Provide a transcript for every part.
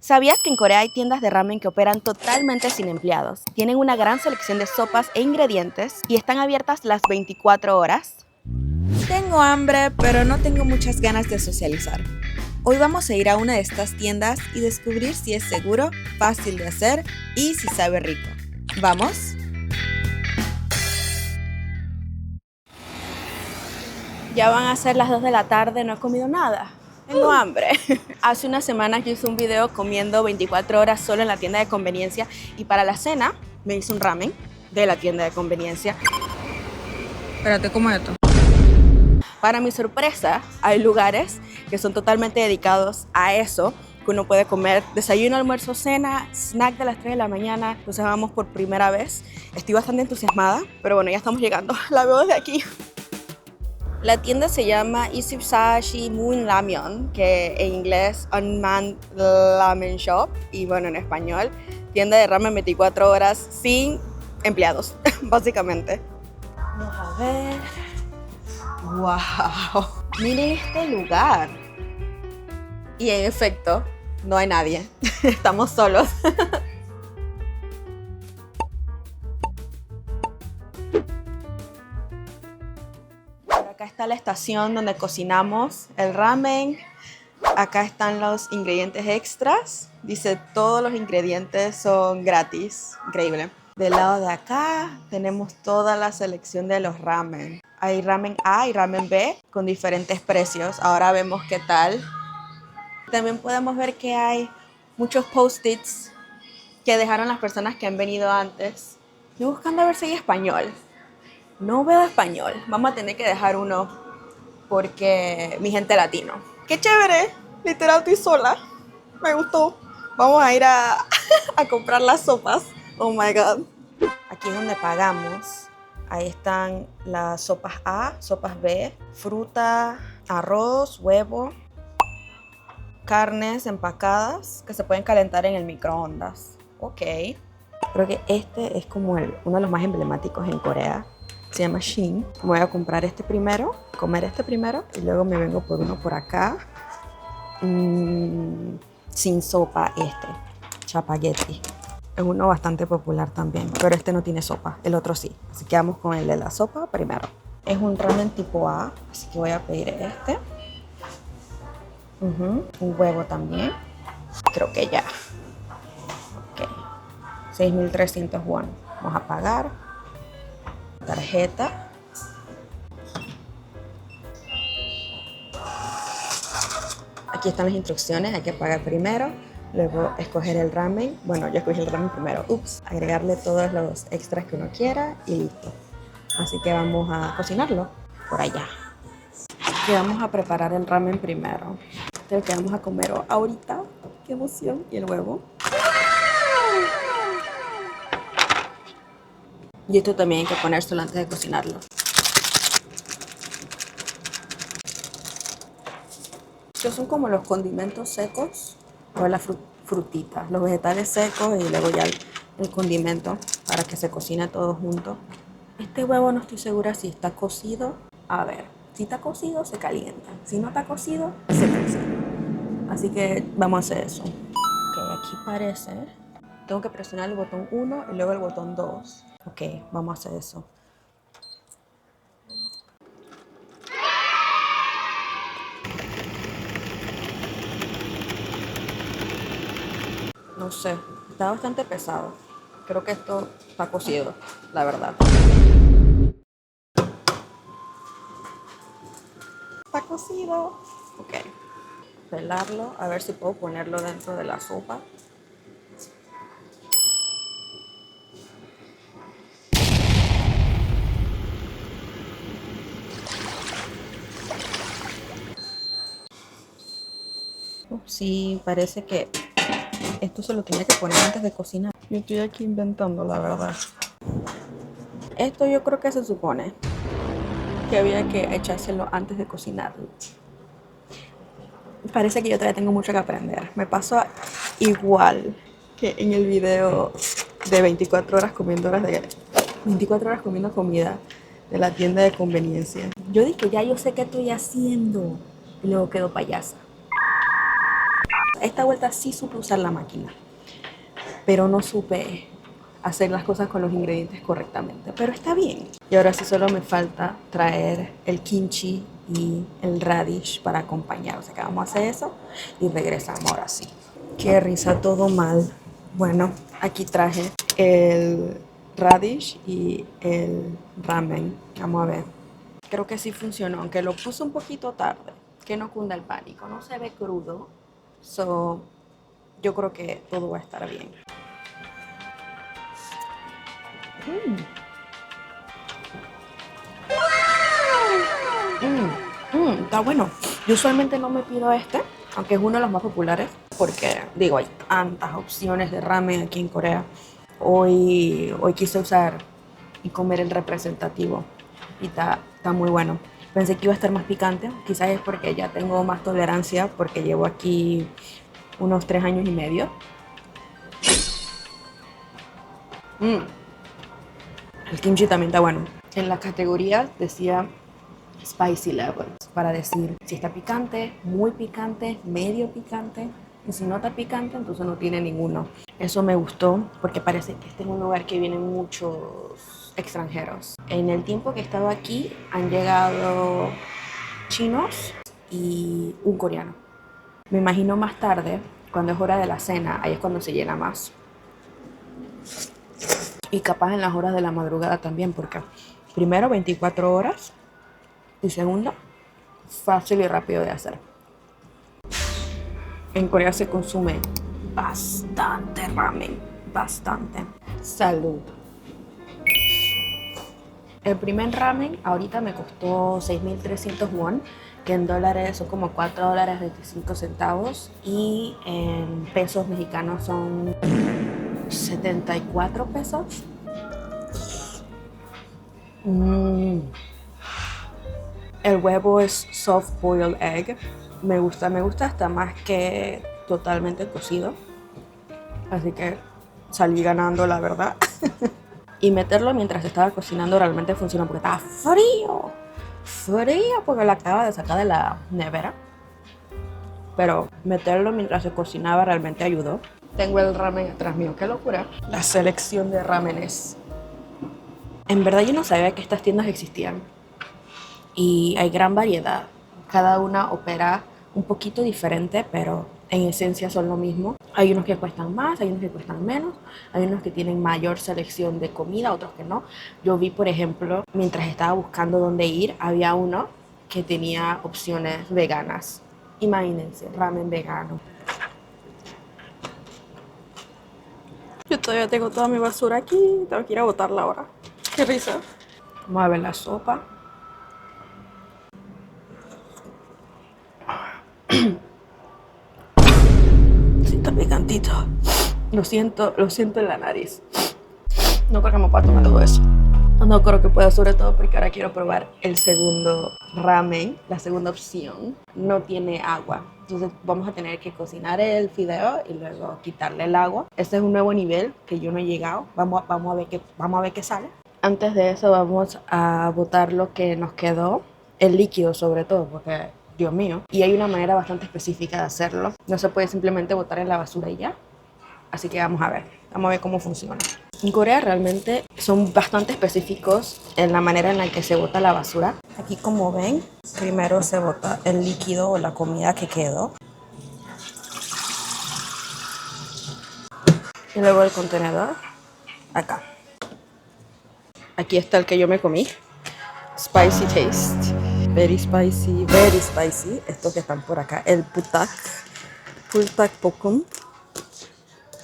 ¿Sabías que en Corea hay tiendas de ramen que operan totalmente sin empleados? Tienen una gran selección de sopas e ingredientes y están abiertas las 24 horas. Tengo hambre, pero no tengo muchas ganas de socializar. Hoy vamos a ir a una de estas tiendas y descubrir si es seguro, fácil de hacer y si sabe rico. ¿Vamos? Ya van a ser las 2 de la tarde, no he comido nada. Tengo hambre. Hace unas semanas yo hice un video comiendo 24 horas solo en la tienda de conveniencia y para la cena me hice un ramen de la tienda de conveniencia. Espérate, ¿cómo es esto? Para mi sorpresa, hay lugares que son totalmente dedicados a eso, que uno puede comer desayuno, almuerzo, cena, snack de las 3 de la mañana. Entonces vamos por primera vez. Estoy bastante entusiasmada, pero bueno, ya estamos llegando. La veo desde aquí. La tienda se llama Isipsashi Moon Ramyeon, que en inglés Unmanned Ramen Shop, y bueno, en español, tienda de ramen 24 horas sin empleados, básicamente. Vamos a ver. ¡Wow! Miren este lugar. Y en efecto, no hay nadie. Estamos solos. Acá está la estación donde cocinamos el ramen. Acá están los ingredientes extras. Dice todos los ingredientes son gratis. Increíble. Del lado de acá tenemos toda la selección de los ramen. Hay ramen A y ramen B con diferentes precios. Ahora vemos qué tal. También podemos ver que hay muchos post-its que dejaron las personas que han venido antes. Estoy buscando a ver si hay español. No veo español. Vamos a tener que dejar uno porque mi gente latino. ¡Qué chévere! Literal estoy sola. Me gustó. Vamos a ir a comprar las sopas. Oh my God. Aquí es donde pagamos. Ahí están las sopas A, sopas B, fruta, arroz, huevo, carnes empacadas que se pueden calentar en el microondas. Ok. Creo que este es como uno de los más emblemáticos en Corea. Se llama Shin. Voy a comprar este primero, comer este primero y luego me vengo por uno por acá. Sin sopa Chapagetti. Es uno bastante popular también, pero este no tiene sopa, el otro sí. Así que vamos con el de la sopa primero. Es un ramen tipo A, así que voy a pedir este. Un huevo también. Creo que ya. Ok. 6.300 won. Vamos a pagar. Tarjeta. Aquí están las instrucciones, hay que pagar primero, luego escoger el ramen. Bueno, yo escogí el ramen primero. Agregarle todos los extras que uno quiera y listo. Así que vamos a cocinarlo por allá. Así que vamos a preparar el ramen primero. Este es el que vamos a comer ahorita. ¡Qué emoción! Y el huevo. Y esto también hay que ponérselo antes de cocinarlo. Estos son como los condimentos secos o las frutitas, los vegetales secos y luego ya el condimento para que se cocine todo junto. Este huevo no estoy segura si está cocido. A ver, si está cocido se calienta, si no está cocido se cocina. Así que vamos a hacer eso. Ok, aquí parece. Tengo que presionar el botón 1 y luego el botón 2. Ok, vamos a hacer eso. No sé, está bastante pesado. Creo que esto está cocido, la verdad. Está cocido. Ok. Pelarlo, a ver si puedo ponerlo dentro de la sopa. Sí, parece que esto se lo tenía que poner antes de cocinar. Yo estoy aquí inventando, la verdad. Esto yo creo que se supone que había que echárselo antes de cocinarlo. Parece que yo todavía tengo mucho que aprender. Me pasó igual que en el video de 24 horas comiendo 24 horas comiendo comida de la tienda de conveniencia. Yo dije, ya yo sé qué estoy haciendo. Y luego quedo payasa. esta vuelta sí supe usar la máquina, pero no supe hacer las cosas con los ingredientes correctamente, pero está bien. Y ahora sí solo me falta traer el kimchi y el radish para acompañar. O sea que vamos a hacer eso y regresamos ahora sí. Qué risa, todo mal. Bueno, aquí traje el radish y el ramen. Vamos a ver. Creo que sí funcionó, aunque lo puse un poquito tarde. Que no cunda el pánico, no se ve crudo. So, yo creo que todo va a estar bien. Está bueno. Yo usualmente no me pido este, aunque es uno de los más populares, porque digo, hay tantas opciones de ramen aquí en Corea. Hoy quise usar y comer el representativo y está muy bueno. Pensé que iba a estar más picante, quizás es porque ya tengo más tolerancia, porque llevo aquí unos 3 años y medio. El kimchi también está bueno. En la categoría decía spicy level, para decir si está picante, muy picante, medio picante. Y si no está picante, entonces no tiene ninguno. Eso me gustó porque parece que este es un lugar que vienen muchos extranjeros. En el tiempo que he estado aquí han llegado chinos y un coreano. Me imagino más tarde, cuando es hora de la cena, ahí es cuando se llena más. Y capaz en las horas de la madrugada también, porque primero 24 horas y segundo, fácil y rápido de hacer. En Corea se consume bastante ramen, bastante. Salud. El primer ramen ahorita me costó 6.300 won, que en dólares son como $4.25 y en pesos mexicanos son 74 pesos. El huevo es soft boiled egg. Me gusta hasta más que totalmente cocido. Así que salí ganando, la verdad. Y meterlo mientras estaba cocinando realmente funcionó porque estaba frío. Frío porque lo acababa de sacar de la nevera. Pero meterlo mientras se cocinaba realmente ayudó. Tengo el ramen atrás mío, qué locura. La selección de ramenes. En verdad yo no sabía que estas tiendas existían. Y hay gran variedad. Cada una opera un poquito diferente, pero en esencia son lo mismo. Hay unos que cuestan más, hay unos que cuestan menos, hay unos que tienen mayor selección de comida, otros que no. Yo vi, por ejemplo, mientras estaba buscando dónde ir, había uno que tenía opciones veganas. Imagínense, ramen vegano. Yo todavía tengo toda mi basura aquí, tengo que ir a botarla ahora. Qué risa. Vamos a ver la sopa. Sí, está picantito. Lo siento en la nariz. No creo que me pueda tomar todo eso. No creo que pueda, sobre todo porque ahora quiero probar el segundo ramen, la segunda opción. No tiene agua, entonces vamos a tener que cocinar el fideo y luego quitarle el agua. Este es un nuevo nivel que yo no he llegado. Vamos a ver qué sale. Antes de eso vamos a botar lo que nos quedó, el líquido sobre todo, porque Dios mío. Y hay una manera bastante específica de hacerlo. No se puede simplemente botar en la basura y ya. Así que vamos a ver cómo funciona. En Corea realmente son bastante específicos en la manera en la que se bota la basura. Aquí, como ven, primero se bota el líquido o la comida que quedó. Y luego el contenedor, acá. Aquí está el que yo me comí. Spicy taste. Very spicy, very spicy. Estos que están por acá, el pultak pokkum.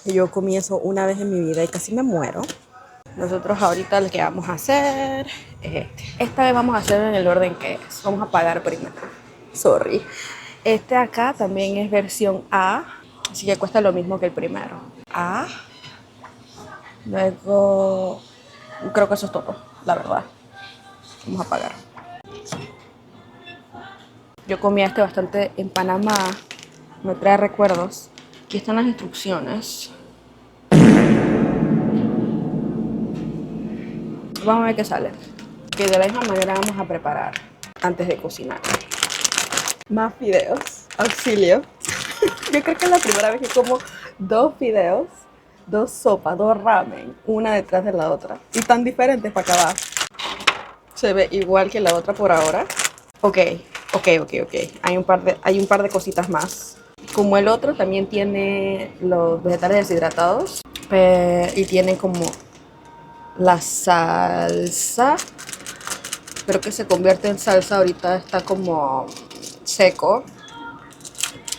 Yo comí eso una vez en mi vida y casi me muero. Nosotros ahorita lo que vamos a hacer es esta vez vamos a hacer en el orden que es. Vamos a pagar primero. Sorry. Este acá también es versión A, así que cuesta lo mismo que el primero. A. Luego, creo que eso es todo, la verdad. Vamos a pagar. Yo comí este bastante en Panamá. Me trae recuerdos. Aquí están las instrucciones. Vamos a ver qué sale. Que de la misma manera vamos a preparar antes de cocinar. Más fideos. Auxilio. Yo creo que es la primera vez que como 2 fideos, 2 sopas, 2 ramen, una detrás de la otra. Y tan diferentes para acabar. Se ve igual que la otra por ahora. Ok. Hay un par de cositas más. Como el otro también tiene los vegetales deshidratados. Y tiene como la salsa. Pero que se convierte en salsa. Ahorita está como seco.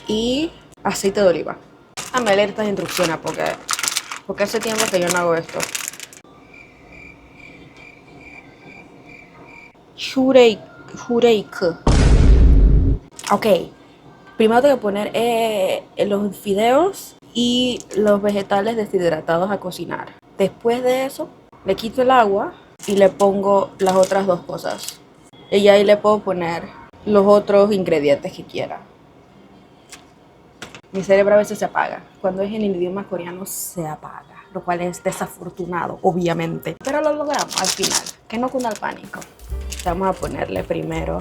Y aceite de oliva. Déjame leer estas instrucciones porque hace tiempo que yo no hago esto. Jureik. Ok. Primero tengo que poner los fideos y los vegetales deshidratados a cocinar. Después de eso, le quito el agua y le pongo las otras 2 cosas. Y ahí le puedo poner los otros ingredientes que quiera. Mi cerebro a veces se apaga. Cuando es en el idioma coreano se apaga, lo cual es desafortunado, obviamente. Pero lo logramos al final, que no cunda el pánico. Vamos a ponerle primero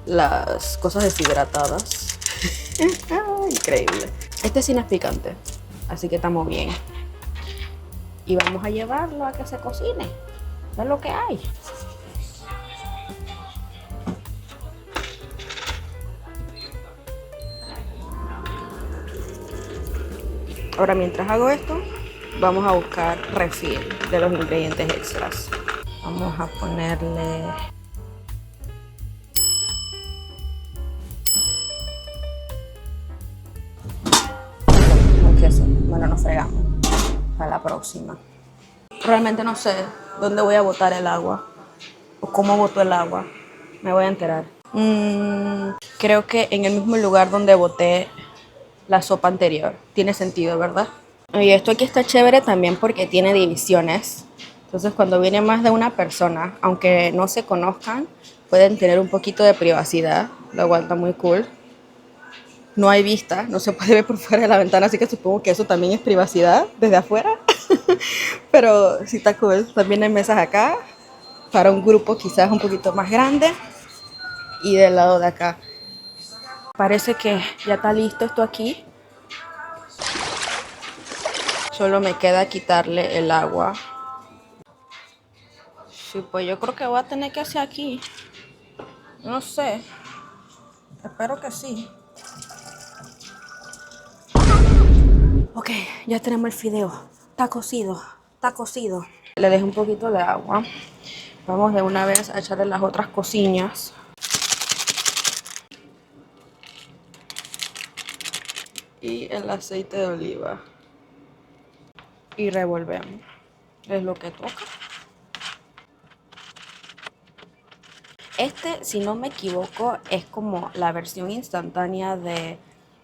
las cosas deshidratadas. Increíble. Este sí no es picante, así que estamos bien. Y vamos a llevarlo a que se cocine. Es lo que hay. Ahora, mientras hago esto, vamos a buscar refil de los ingredientes extras. Vamos a ponerle queso. Bueno, nos fregamos para la próxima. Realmente no sé dónde voy a botar el agua o cómo boto el agua. Me voy a enterar. Creo que en el mismo lugar donde boté la sopa anterior. Tiene sentido, ¿verdad? Y esto aquí está chévere también porque tiene divisiones. Entonces cuando viene más de una persona, aunque no se conozcan, pueden tener un poquito de privacidad. Lo aguanta muy cool. No hay vista, no se puede ver por fuera de la ventana, así que supongo que eso también es privacidad desde afuera. Pero sí está cool. También hay mesas acá para un grupo quizás un poquito más grande. Y del lado de acá. Parece que ya está listo esto aquí. Solo me queda quitarle el agua. Sí, pues yo creo que voy a tener que hacer aquí. No sé. Espero que sí. Ok, ya tenemos el fideo. Está cocido. Está cocido. Le dejé un poquito de agua. Vamos de una vez a echarle las otras cositas. Y el aceite de oliva. Y revolvemos. Es lo que toca. Este, si no me equivoco, es como la versión instantánea de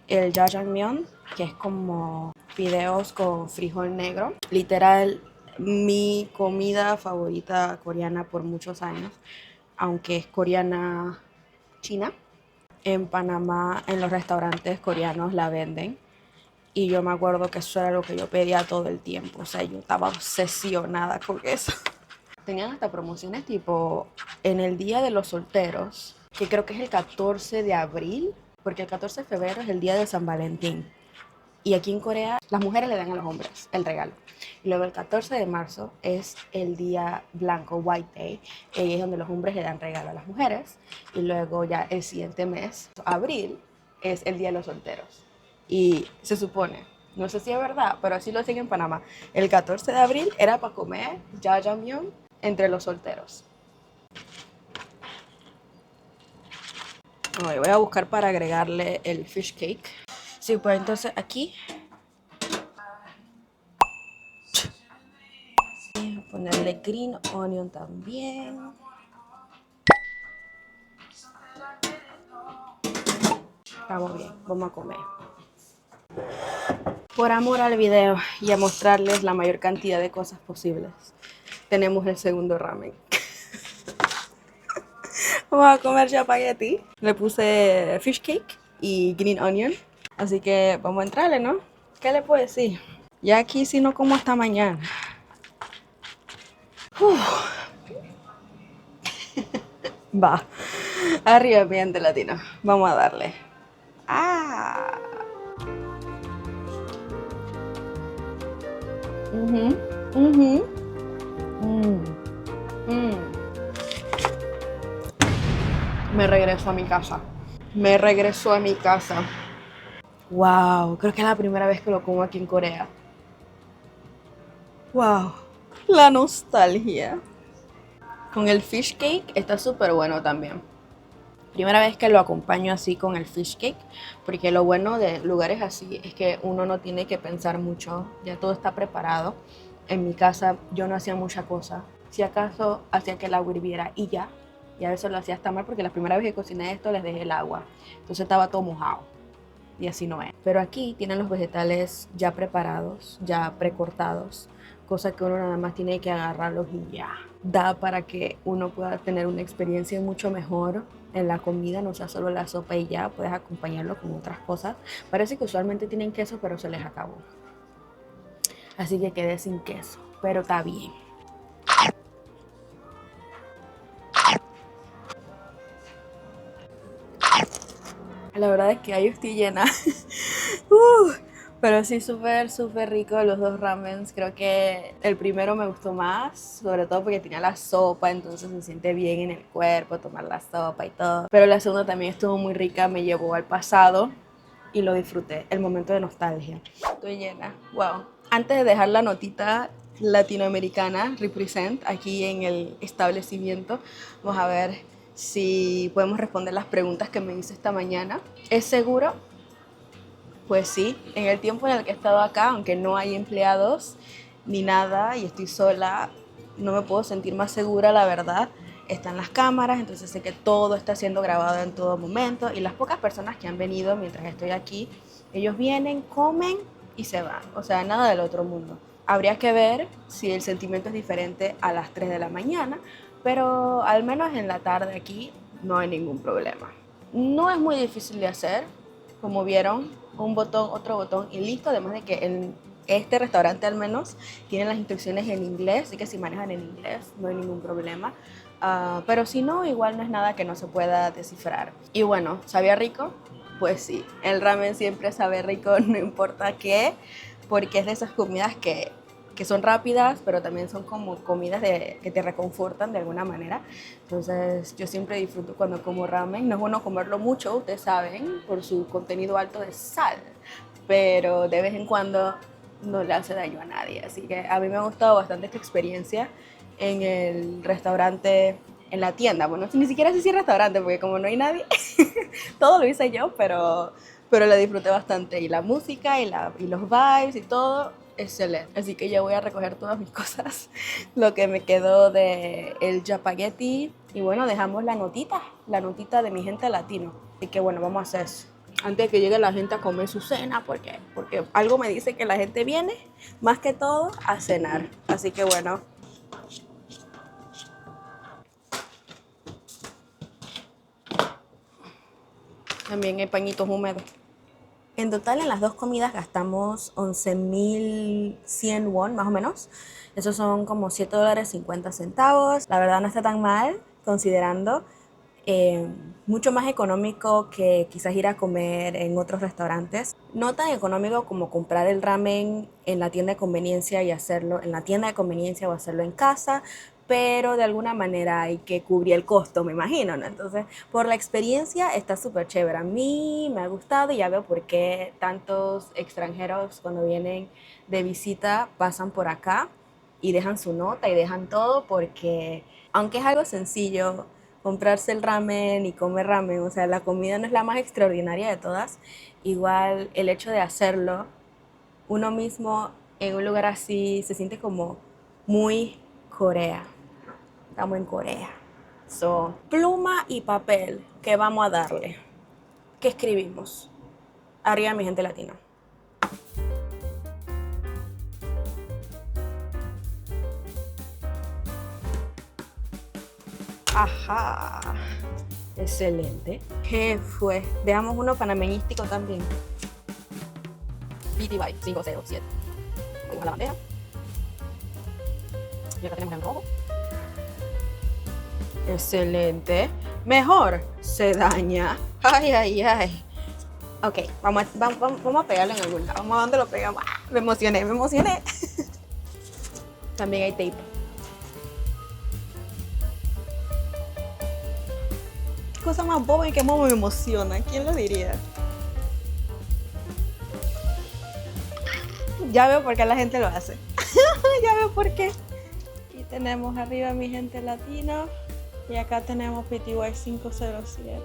el jajangmyeon, que es como fideos con frijol negro. Literal, mi comida favorita coreana por muchos años, aunque es coreana china. En Panamá, en los restaurantes coreanos la venden. Y yo me acuerdo que eso era lo que yo pedía todo el tiempo. O sea, yo estaba obsesionada con eso. Tenían hasta promociones tipo en el Día de los Solteros, que creo que es el 14 de abril, porque el 14 de febrero es el Día de San Valentín. Y aquí en Corea las mujeres le dan a los hombres el regalo. Y luego el 14 de marzo es el día blanco, White Day, y ahí es donde los hombres le dan regalo a las mujeres. Y luego ya el siguiente mes, abril, es el Día de los Solteros. Y se supone, no sé si es verdad, pero así lo hacen en Panamá, el 14 de abril era para comer jajangmyeon entre los solteros. Voy a buscar para agregarle el fish cake. Sí, pues entonces aquí voy a ponerle green onion también. Estamos bien, vamos a comer. Por amor al video y a mostrarles la mayor cantidad de cosas posibles, tenemos el segundo ramen. Vamos a comer espagueti. Le puse fish cake y green onion. Así que vamos a entrarle, ¿no? ¿Qué le puedo decir? Ya aquí sí no como hasta mañana. Va. Arriba, mi gente latina. Vamos a darle. ¡Ah! Ujú, ujú. Mm, mm. Me regreso a mi casa. Me regreso a mi casa. Wow, creo que es la primera vez que lo como aquí en Corea. Wow, la nostalgia. Con el fish cake está súper bueno también. Primera vez que lo acompaño así con el fish cake, porque lo bueno de lugares así es que uno no tiene que pensar mucho, ya todo está preparado. En mi casa yo no hacía mucha cosa, si acaso hacía que el agua hirviera y ya. Y a veces lo hacía hasta mal porque la primera vez que cociné esto les dejé el agua, entonces estaba todo mojado y así no es. Pero aquí tienen los vegetales ya preparados, ya precortados, cosa que uno nada más tiene que agarrarlos y ya. Da para que uno pueda tener una experiencia mucho mejor en la comida, no sea solo la sopa y ya, puedes acompañarlo con otras cosas. Parece que usualmente tienen queso, pero se les acabó. Así que quedé sin queso, pero está bien. La verdad es que ahí estoy llena. Pero sí, súper, súper rico los dos ramens. Creo que el primero me gustó más, sobre todo porque tenía la sopa, entonces se siente bien en el cuerpo tomar la sopa y todo. Pero la segunda también estuvo muy rica, me llevó al pasado y lo disfruté, el momento de nostalgia. Estoy llena, wow. Antes de dejar la notita latinoamericana, represent, aquí en el establecimiento, vamos a ver si podemos responder las preguntas que me hice esta mañana. ¿Es seguro? Pues sí, en el tiempo en el que he estado acá, aunque no hay empleados ni nada y estoy sola, no me puedo sentir más segura, la verdad. Están las cámaras, entonces sé que todo está siendo grabado en todo momento y las pocas personas que han venido mientras estoy aquí, ellos vienen, comen y se van. O sea, nada del otro mundo. Habría que ver si el sentimiento es diferente a las 3 de la mañana, pero al menos en la tarde aquí no hay ningún problema. No es muy difícil de hacer, como vieron, un botón, otro botón y listo. Además de que en este restaurante al menos tienen las instrucciones en inglés, así que si manejan en inglés no hay ningún problema. Pero si no, igual no es nada que no se pueda descifrar. Y bueno, ¿sabía rico? Pues sí, el ramen siempre sabe rico, no importa qué, porque es de esas comidas que son rápidas, pero también son como comidas que te reconfortan de alguna manera. Entonces yo siempre disfruto cuando como ramen. No es bueno comerlo mucho, ustedes saben, por su contenido alto de sal, pero de vez en cuando no le hace daño a nadie. Así que a mí me ha gustado bastante esta experiencia en el restaurante, en la tienda. Bueno, ni siquiera sé si es restaurante, porque como no hay nadie, todo lo hice yo, pero lo disfruté bastante. Y la música y los vibes y todo, excelente. Así que ya voy a recoger todas mis cosas, lo que me quedó de el Japagetti. Y bueno, dejamos la notita de mi gente latino. Así que bueno, vamos a hacer eso antes de que llegue la gente a comer su cena, porque algo me dice que la gente viene más que todo a cenar. Así que bueno. También hay pañitos húmedos. En total en las dos comidas gastamos 11.100 won más o menos. Esos son como $7.50. La verdad no está tan mal considerando. Mucho más económico que quizás ir a comer en otros restaurantes. No tan económico como comprar el ramen en la tienda de conveniencia y hacerlo en la tienda de conveniencia o hacerlo en casa, pero de alguna manera hay que cubrir el costo, me imagino, ¿no? Entonces, por la experiencia está súper chévere. A mí me ha gustado y ya veo por qué tantos extranjeros cuando vienen de visita pasan por acá y dejan su nota y dejan todo, porque aunque es algo sencillo, comprarse el ramen y comer ramen, o sea, la comida no es la más extraordinaria de todas, igual el hecho de hacerlo uno mismo en un lugar así se siente como muy Corea. Estamos en Corea. So, pluma y papel, ¿qué vamos a darle? ¿Qué escribimos? Arriba mi gente latina. Ajá. Excelente. ¿Qué fue? Veamos uno panameñístico también. BTY 507. Vamos a la bandeja. Y acá tenemos el rojo. Excelente. Mejor se daña. Ay, ay, ay. Ok, vamos a pegarlo en algún lado. Vamos a dónde lo pegamos. ¡Ah! Me emocioné. También hay tape. Qué cosa más boba y qué más me emociona. ¿Quién lo diría? Ya veo por qué la gente lo hace. Ya veo por qué. Aquí tenemos arriba mi gente latino y acá tenemos PTY 507.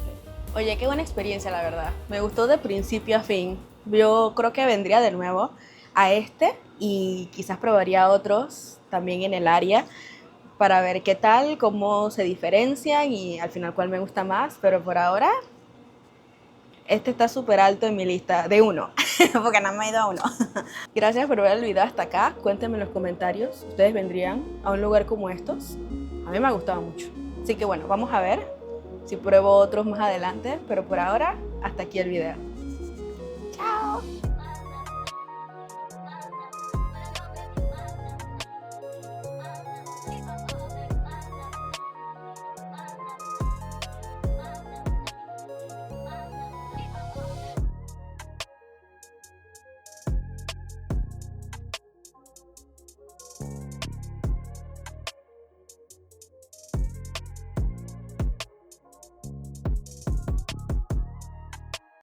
Oye, qué buena experiencia, la verdad. Me gustó de principio a fin. Yo creo que vendría de nuevo a este y quizás probaría otros también en el área para ver qué tal, cómo se diferencian y al final cuál me gusta más. Pero por ahora, este está súper alto en mi lista de uno, porque no me he ido a uno. Gracias por ver el video hasta acá. Cuéntenme en los comentarios, ¿ustedes vendrían a un lugar como estos? A mí me ha gustado mucho. Así que bueno, vamos a ver si pruebo otros más adelante, pero por ahora, hasta aquí el video. ¡Chao!